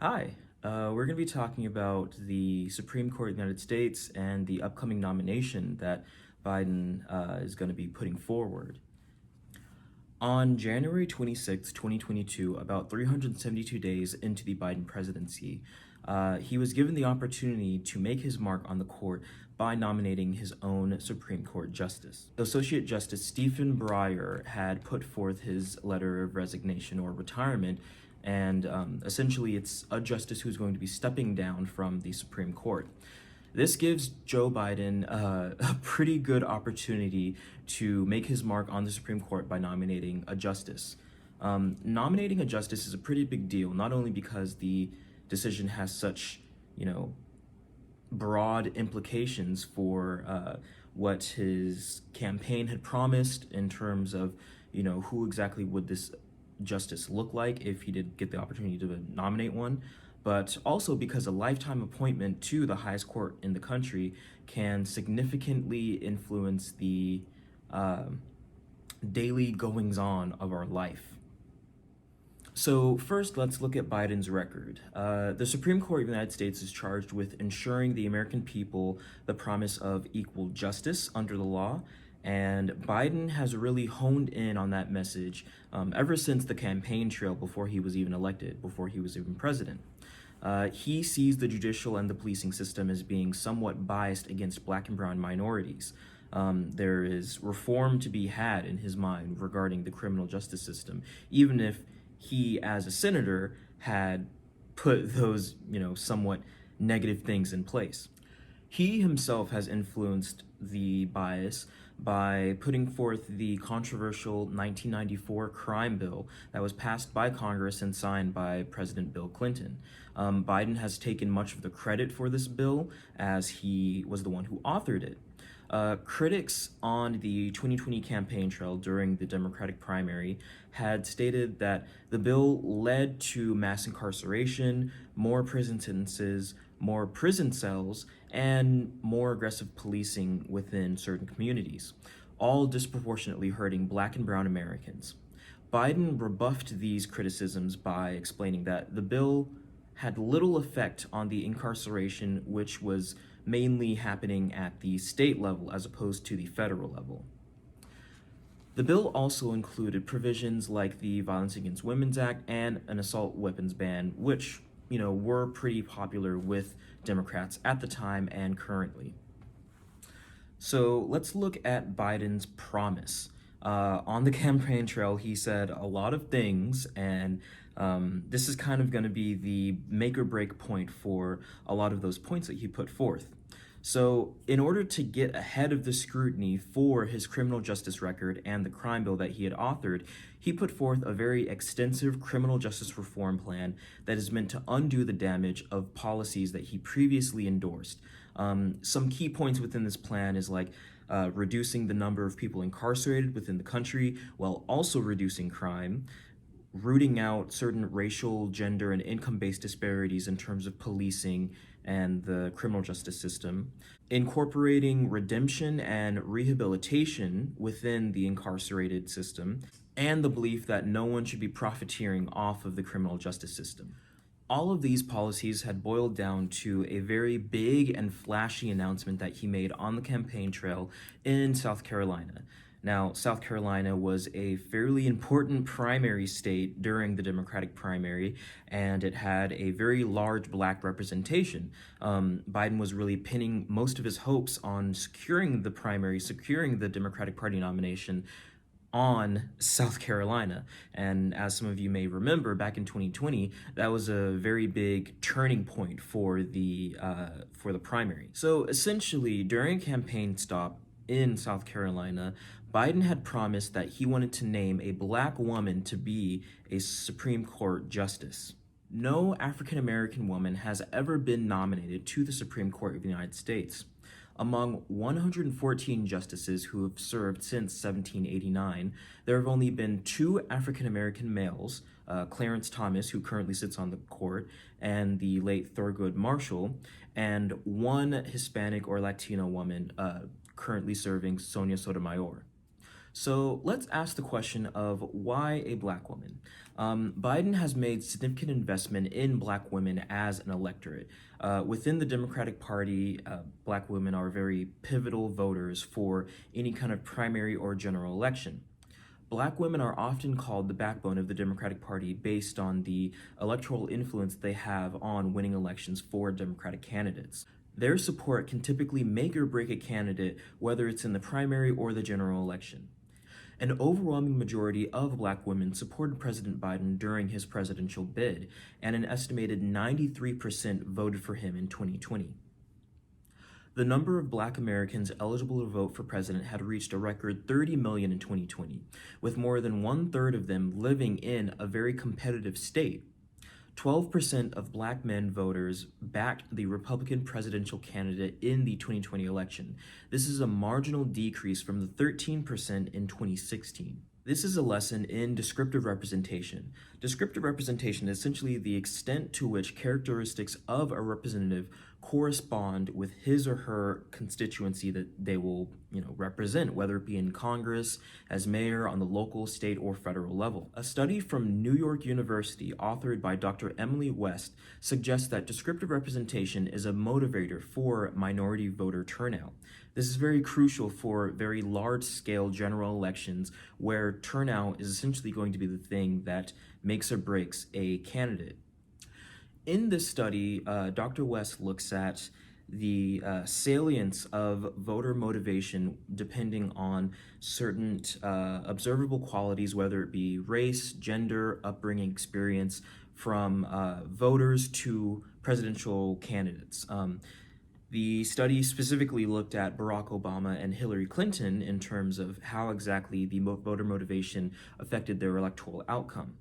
Hi, we're going to be talking about the Supreme Court of the United States and the upcoming nomination that Biden is going to be putting forward. On January 26, 2022, about 372 days into the Biden presidency, he was given the opportunity to make his mark on the court by nominating his own Supreme Court justice. Associate Justice Stephen Breyer had put forth his letter of resignation or retirement, and essentially it's a justice who's going to be stepping down from the Supreme Court. This gives Joe Biden a pretty good opportunity to make his mark on the Supreme Court by nominating a justice. Nominating a justice is a pretty big deal, not only because the decision has such, broad implications for what his campaign had promised in terms of, who exactly would this justice look like if he did get the opportunity to nominate one, but also because a lifetime appointment to the highest court in the country can significantly influence the daily goings-on of our life. So first, let's look at Biden's record. The Supreme Court of the United States is charged with ensuring the American people the promise of equal justice under the law, and Biden has really honed in on that message ever since the campaign trail before he was even elected, before he was even president. He sees the judicial and the policing system as being somewhat biased against Black and brown minorities. There is reform to be had in his mind regarding the criminal justice system, even if he, as a senator, had put those, somewhat negative things in place. He himself has influenced the bias by putting forth the controversial 1994 crime bill that was passed by Congress and signed by President Bill Clinton. Biden has taken much of the credit for this bill as he was the one who authored it. Critics on the 2020 campaign trail during the Democratic primary had stated that the bill led to mass incarceration, more prison sentences, more prison cells, and more aggressive policing within certain communities, all disproportionately hurting Black and brown Americans. Biden rebuffed these criticisms by explaining that the bill had little effect on the incarceration, which was mainly happening at the state level as opposed to the federal level. The bill also included provisions like the Violence Against Women's Act and an assault weapons ban, which, were pretty popular with Democrats at the time and currently. So let's look at Biden's promise. On the campaign trail, he said a lot of things, and this is kind of going to be the make or break point for a lot of those points that he put forth. So in order to get ahead of the scrutiny for his criminal justice record and the crime bill that he had authored, he put forth a very extensive criminal justice reform plan that is meant to undo the damage of policies that he previously endorsed. Some key points within this plan is like reducing the number of people incarcerated within the country while also reducing crime, rooting out certain racial, gender, and income-based disparities in terms of policing and the criminal justice system, incorporating redemption and rehabilitation within the incarcerated system, and the belief that no one should be profiteering off of the criminal justice system. All of these policies had boiled down to a very big and flashy announcement that he made on the campaign trail in South Carolina. Now, South Carolina was a fairly important primary state during the Democratic primary, and it had a very large Black representation. Biden was really pinning most of his hopes on securing the primary, securing the Democratic Party nomination on South Carolina. And as some of you may remember, back in 2020, that was a very big turning point for the primary. So essentially, during a campaign stop in South Carolina, Biden had promised that he wanted to name a Black woman to be a Supreme Court justice. No African American woman has ever been nominated to the Supreme Court of the United States. Among 114 justices who have served since 1789, there have only been 2 African American males, Clarence Thomas, who currently sits on the court, and the late Thurgood Marshall, and 1 Hispanic or Latino woman currently serving, Sonia Sotomayor. So let's ask the question of why a black woman. Biden has made significant investment in black women as an electorate. Within the Democratic Party, black women are very pivotal voters for any kind of primary or general election. Black women are often called the backbone of the Democratic Party based on the electoral influence they have on winning elections for Democratic candidates. Their support can typically make or break a candidate, whether it's in the primary or the general election. An overwhelming majority of black women supported President Biden during his presidential bid, and an estimated 93% voted for him in 2020. The number of black Americans eligible to vote for president had reached a record 30 million in 2020, with more than one-third of them living in a very competitive state. 12% of black men voters backed the Republican presidential candidate in the 2020 election. This is a marginal decrease from the 13% in 2016. This is a lesson in descriptive representation. Descriptive representation is essentially the extent to which characteristics of a representative correspond with his or her constituency that they will, represent, whether it be in Congress, as mayor, on the local, state, or federal level. A study from New York University, authored by Dr. Emily West, suggests that descriptive representation is a motivator for minority voter turnout. This is very crucial for very large-scale general elections where turnout is essentially going to be the thing that makes or breaks a candidate. In this study, Dr. West looks at the salience of voter motivation depending on certain observable qualities, whether it be race, gender, upbringing, experience, from voters to presidential candidates. The study specifically looked at Barack Obama and Hillary Clinton in terms of how exactly the voter motivation affected their electoral outcome.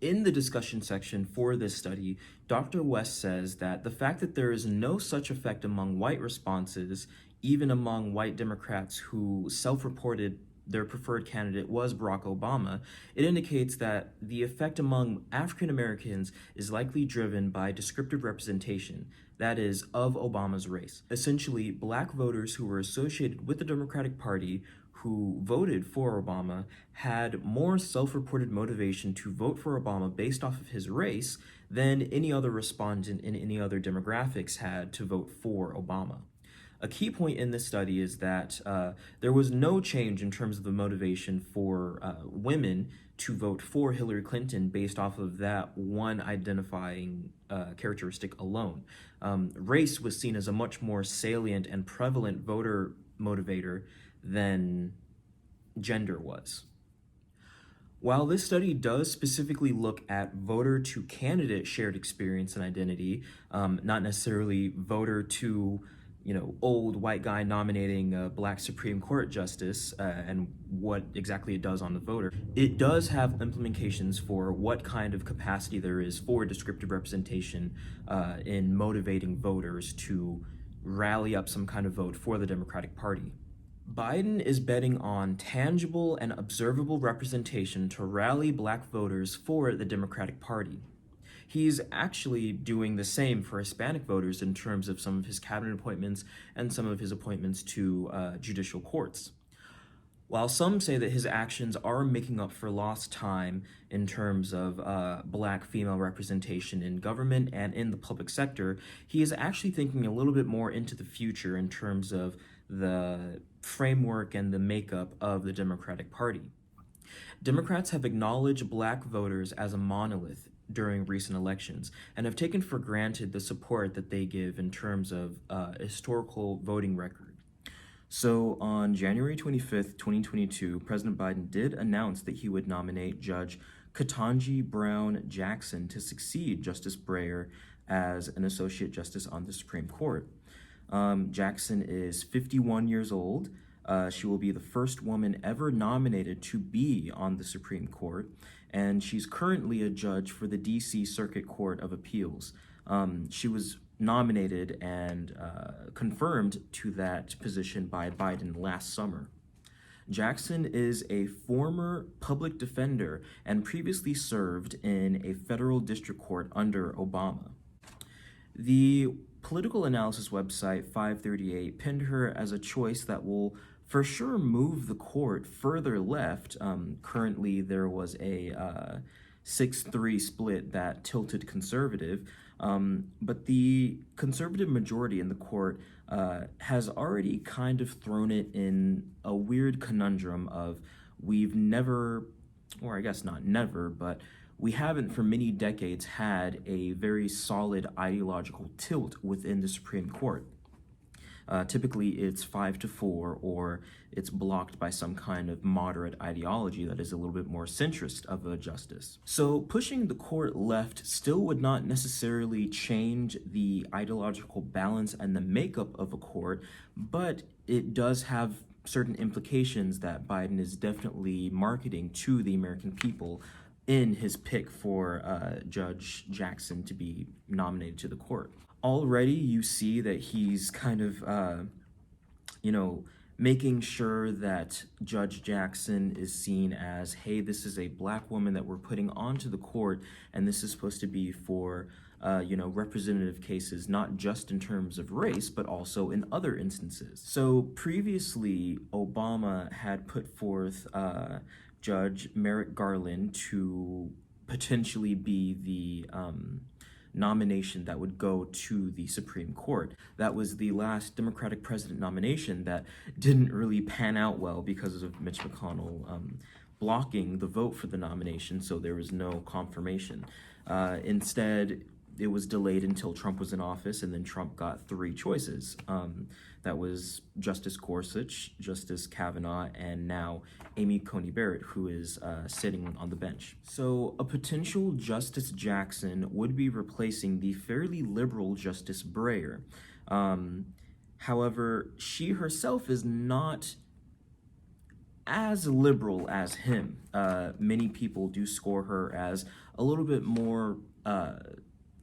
In the discussion section for this study, Dr. West says that the fact that there is no such effect among white responses, even among white Democrats who self-reported their preferred candidate was Barack Obama, it indicates that the effect among African Americans is likely driven by descriptive representation, that is, of Obama's race. Essentially, black voters who were associated with the Democratic Party who voted for Obama had more self-reported motivation to vote for Obama based off of his race than any other respondent in any other demographics had to vote for Obama. A key point in this study is that there was no change in terms of the motivation for women to vote for Hillary Clinton based off of that one identifying characteristic alone. Race was seen as a much more salient and prevalent voter motivator than gender was. While this study does specifically look at voter to candidate shared experience and identity, not necessarily voter to old white guy nominating a black Supreme Court justice and what exactly it does on the voter. It does have implications for what kind of capacity there is for descriptive representation in motivating voters to rally up some kind of vote for the Democratic Party. Biden is betting on tangible and observable representation to rally black voters for the Democratic Party. He's actually doing the same for Hispanic voters in terms of some of his cabinet appointments and some of his appointments to judicial courts. While some say that his actions are making up for lost time in terms of black female representation in government and in the public sector, he is actually thinking a little bit more into the future in terms of the framework and the makeup of the Democratic Party. Democrats have acknowledged black voters as a monolith during recent elections and have taken for granted the support that they give in terms of historical voting record. So on January 25th, 2022, President Biden did announce that he would nominate Judge Ketanji Brown Jackson to succeed Justice Breyer as an Associate Justice on the Supreme Court. Jackson is 51 years old. She will be the first woman ever nominated to be on the Supreme Court, and she's currently a judge for the D.C. Circuit Court of Appeals. She was nominated and confirmed to that position by Biden last summer. Jackson is a former public defender and previously served in a federal district court under Obama. The political analysis website 538 pinned her as a choice that will for sure move the court further left. Currently, there was a 6-3 split that tilted conservative, but the conservative majority in the court has already kind of thrown it in a weird conundrum of we've never, or I guess not never, but we haven't for many decades had a very solid ideological tilt within the Supreme Court. Typically, it's 5-4, or it's blocked by some kind of moderate ideology that is a little bit more centrist of a justice. So pushing the court left still would not necessarily change the ideological balance and the makeup of a court, but it does have certain implications that Biden is definitely marketing to the American people in his pick for Judge Jackson to be nominated to the court. Already you see that he's kind of, making sure that Judge Jackson is seen as, hey, this is a black woman that we're putting onto the court, and this is supposed to be for, representative cases, not just in terms of race, but also in other instances. So previously, Obama had put forth Judge Merrick Garland to potentially be the nomination that would go to the Supreme Court. That was the last Democratic president nomination that didn't really pan out well because of Mitch McConnell blocking the vote for the nomination, so there was no confirmation. Instead, it was delayed until Trump was in office, and then Trump got 3 choices. That was Justice Gorsuch, Justice Kavanaugh, and now Amy Coney Barrett, who is sitting on the bench. So a potential Justice Jackson would be replacing the fairly liberal Justice Breyer. However, she herself is not as liberal as him. Many people do score her as a little bit more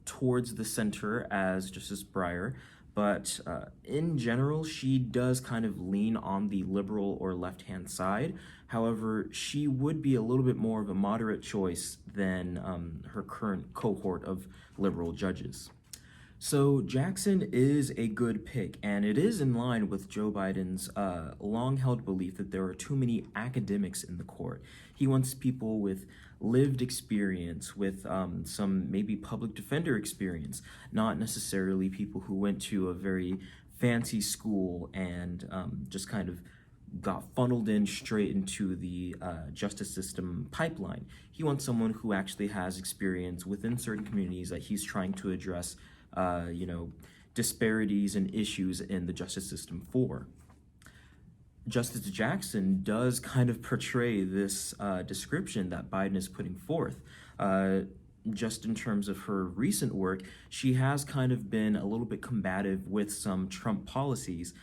towards the center as Justice Breyer, but in general, she does kind of lean on the liberal or left-hand side. However, she would be a little bit more of a moderate choice than her current cohort of liberal judges. So Jackson is a good pick, and it is in line with Joe Biden's long-held belief that there are too many academics in the court. He wants people with lived experience, with some maybe public defender experience, not necessarily people who went to a very fancy school and just kind of got funneled in straight into the justice system pipeline. He wants someone who actually has experience within certain communities that he's trying to address disparities and issues in the justice system for. Justice Jackson does kind of portray this description that Biden is putting forth. Just in terms of her recent work, she has kind of been a little bit combative with some Trump policies.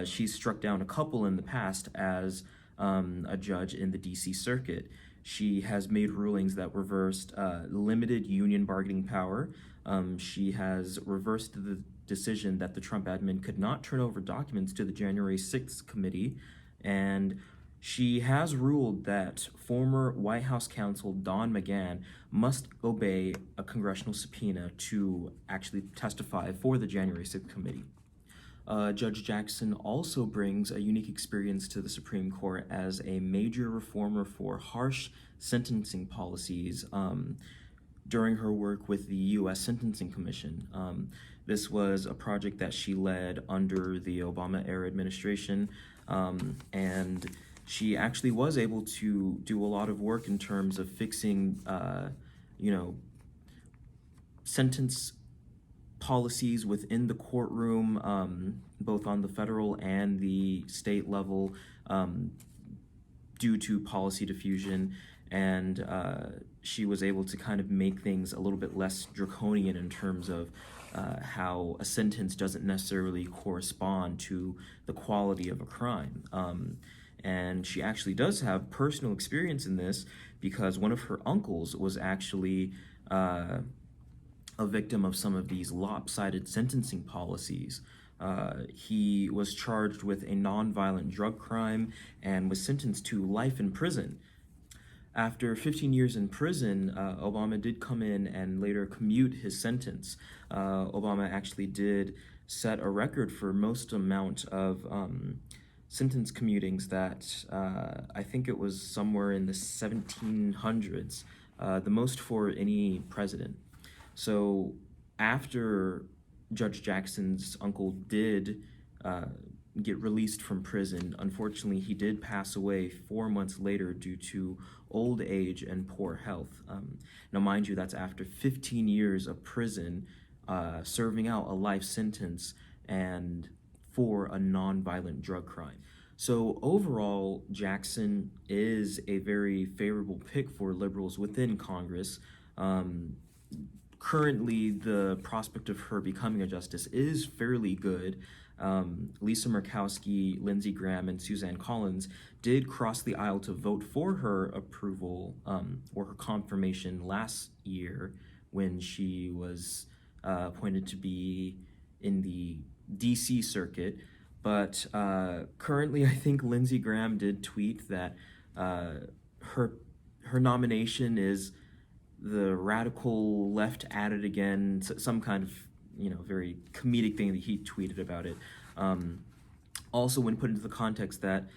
She's struck down a couple in the past as a judge in the DC Circuit. She has made rulings that reversed limited union bargaining power. She has reversed the decision that the Trump admin could not turn over documents to the January 6th committee, and she has ruled that former White House counsel Don McGahn must obey a congressional subpoena to actually testify for the January 6th committee. Judge Jackson also brings a unique experience to the Supreme Court as a major reformer for harsh sentencing policies during her work with the U.S. Sentencing Commission. This was a project that she led under the Obama-era administration, and she actually was able to do a lot of work in terms of fixing, sentence policies within the courtroom, both on the federal and the state level, due to policy diffusion, and she was able to kind of make things a little bit less draconian in terms of how a sentence doesn't necessarily correspond to the quality of a crime. And she actually does have personal experience in this because one of her uncles was actually a victim of some of these lopsided sentencing policies. He was charged with a nonviolent drug crime and was sentenced to life in prison. After 15 years in prison, Obama did come in and later commute his sentence. Obama actually did set a record for most amount of sentence commutings that I think it was somewhere in the 1700s, the most for any president. So after Judge Jackson's uncle did get released from prison, unfortunately, he did pass away 4 months later due to old age and poor health. Now, mind you, that's after 15 years of prison, serving out a life sentence, and for a non-violent drug crime. So overall, Jackson is a very favorable pick for liberals within Congress. Currently, the prospect of her becoming a justice is fairly good. Lisa Murkowski, Lindsey Graham, and Suzanne Collins did cross the aisle to vote for her approval or her confirmation last year when she was appointed to be in the DC circuit. But currently, I think Lindsey Graham did tweet that her nomination is the radical left at it again, some kind of very comedic thing that he tweeted about it. Also, when put into the context that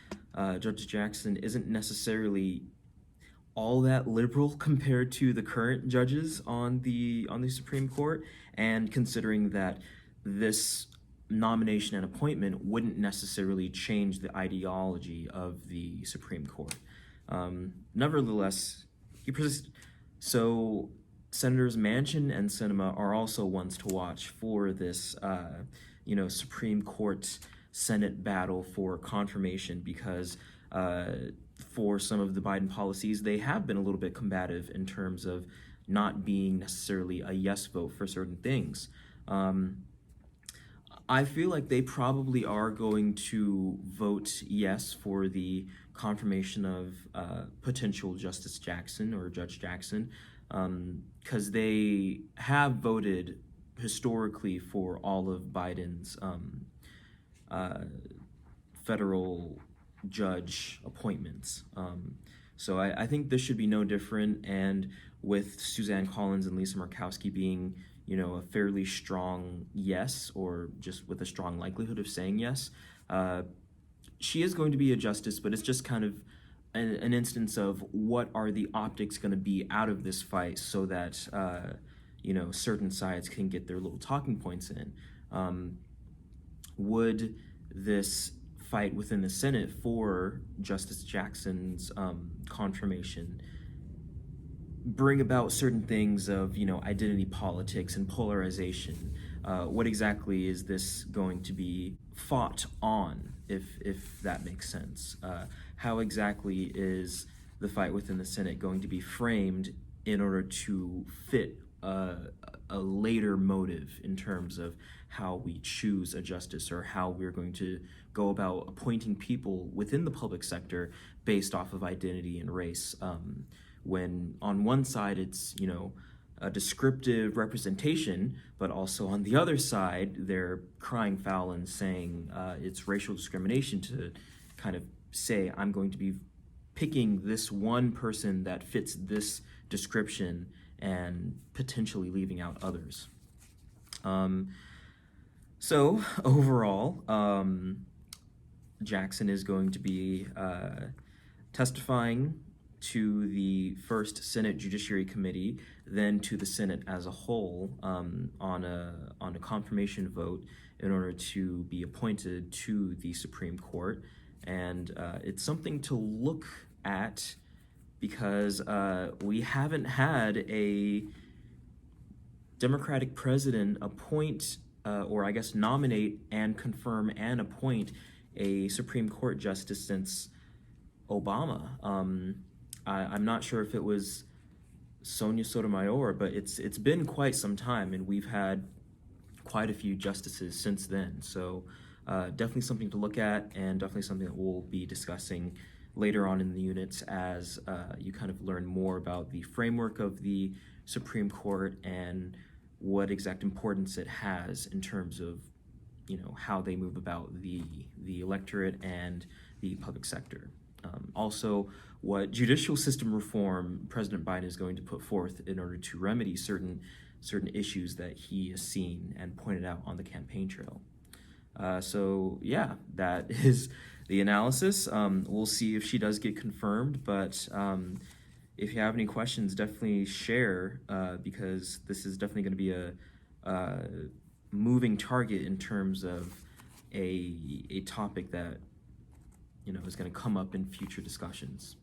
Judge Jackson isn't necessarily all that liberal compared to the current judges on the Supreme Court, and considering that this nomination and appointment wouldn't necessarily change the ideology of the Supreme Court. Nevertheless, he persisted. So Senators Manchin and Sinema are also ones to watch for this, Supreme Court Senate battle for confirmation, because for some of the Biden policies, they have been a little bit combative in terms of not being necessarily a yes vote for certain things. I feel like they probably are going to vote yes for the confirmation of potential Justice Jackson or Judge Jackson, because they have voted historically for all of Biden's federal judge appointments. So I think this should be no different, and with Suzanne Collins and Lisa Murkowski being a fairly strong yes, or just with a strong likelihood of saying yes, she is going to be a justice, but it's just kind of an instance of what are the optics going to be out of this fight, so that certain sides can get their little talking points in. Would this fight within the Senate for Justice Jackson's confirmation bring about certain things of identity politics and polarization? What exactly is this going to be fought on, if that makes sense? How exactly is the fight within the Senate going to be framed in order to fit a later motive in terms of how we choose a justice, or how we're going to go about appointing people within the public sector based off of identity and race? When on one side it's a descriptive representation, but also on the other side they're crying foul and saying it's racial discrimination to kind of say, I'm going to be picking this one person that fits this description and potentially leaving out others. So overall, Jackson is going to be testifying to the first Senate Judiciary Committee, then to the Senate as a whole, on a confirmation vote in order to be appointed to the Supreme Court. And it's something to look at, because we haven't had a Democratic president appoint, or I guess nominate and confirm and appoint a Supreme Court justice since Obama. I'm not sure if it was Sonia Sotomayor, but it's been quite some time, and we've had quite a few justices since then. So definitely something to look at, and definitely something that we'll be discussing later on in the units as you kind of learn more about the framework of the Supreme Court and what exact importance it has in terms of how they move about the electorate and the public sector. Also, what judicial system reform President Biden is going to put forth in order to remedy certain issues that he has seen and pointed out on the campaign trail. So yeah, that is the analysis. We'll see if she does get confirmed, but if you have any questions, definitely share, because this is definitely going to be a moving target in terms of a topic that is going to come up in future discussions.